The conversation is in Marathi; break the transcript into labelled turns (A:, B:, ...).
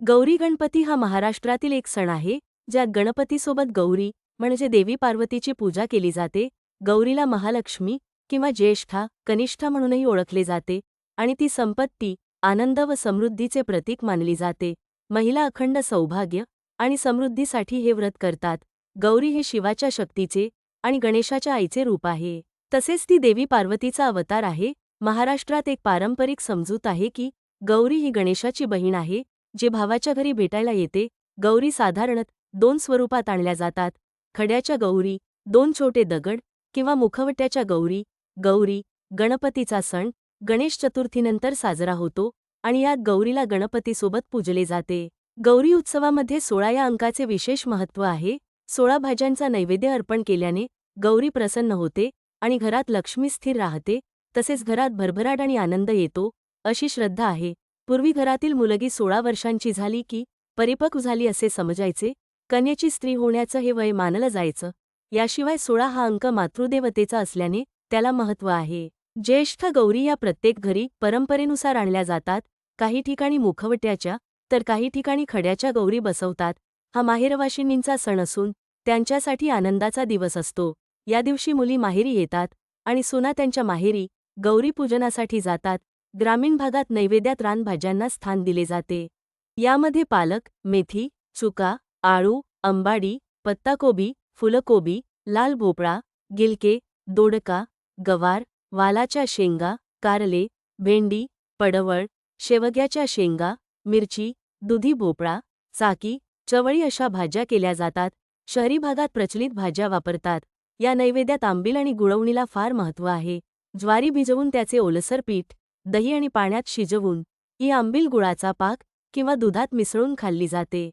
A: गौरी गणपती हा महाराष्ट्रातील एक सण आहे, ज्यात गणपतीसोबत गौरी म्हणजे देवी पार्वतीची पूजा केली जाते. गौरीला महालक्ष्मी किंवा ज्येष्ठा, कनिष्ठा म्हणूनही ओळखले जाते आणि ती संपत्ती, आनंद व समृद्धीचे प्रतीक मानली जाते. महिला अखंड सौभाग्य आणि समृद्धीसाठी हे व्रत करतात. गौरी हे शिवाच्या शक्तीचे आणि गणेशाच्या आईचे रूप आहे. तसेच ती देवी पार्वतीचा अवतार आहे. महाराष्ट्रात एक पारंपरिक समजूत आहे की गौरी ही गणेशाची बहीण आहे, जे भावाच्या घरी भेटायला येते. गौरी साधारणत 2 स्वरूपात आणल्या जातात. खड्याच्या गौरी, 2 छोटे दगड किंवा मुखवट्याच्या गौरी. गौरी गणपतीचा सण गणेश चतुर्थीनंतर साजरा होतो आणि यात गौरीला गणपतीसोबत पूजले जाते. गौरी उत्सवामध्ये 16 या अंकाचे विशेष महत्त्व आहे. 16 भाज्यांचा नैवेद्य अर्पण केल्याने गौरी प्रसन्न होते आणि घरात लक्ष्मी स्थिर राहते. तसेच घरात भरभराट आणि आनंद येतो, अशी श्रद्धा आहे. पूर्वी घरातील मुलगी 16 वर्षांची झाली की परिपक्व झाली असे समजायचे. कन्येची स्त्री होण्याचं हे वय मानलं जायचं. याशिवाय 16 हा अंक मातृदेवतेचा असल्याने त्याला महत्त्व आहे. ज्येष्ठ गौरी या प्रत्येक घरी परंपरेनुसार आणल्या जातात. काही ठिकाणी मुखवट्याच्या तर काही ठिकाणी खड्याच्या गौरी बसवतात. हा माहेरवाशिणींचा सण असून त्यांच्यासाठी आनंदाचा दिवस असतो. या दिवशी मुली माहेरी येतात आणि सुना त्यांच्या माहेरी गौरी पूजनासाठी जातात. ग्रामीण भागात नैवेद्यात रानभाज्यांना स्थान दिले जाते. यामध्ये पालक, मेथी, चुका, आळू, अंबाडी, पत्ताकोबी, फुलकोबी, लाल भोपळा, गिलके, दोडका, गवार, वालाच्या शेंगा, कारले, भेंडी, पडवळ, शेवग्याच्या शेंगा, मिरची, दुधी भोपळा, चाकी, चवळी अशा भाज्या केल्या जातात. शहरी भागात प्रचलित भाज्या वापरतात. या नैवेद्यात आंबील आणि गुळवणीला फार महत्त्व आहे. ज्वारी भिजवून त्याचे ओलसर पीठ दही आणि पाण्यात शिजवून ही आंबील गुळाचा पाक किंवा दुधात मिसळून खाल्ली जाते.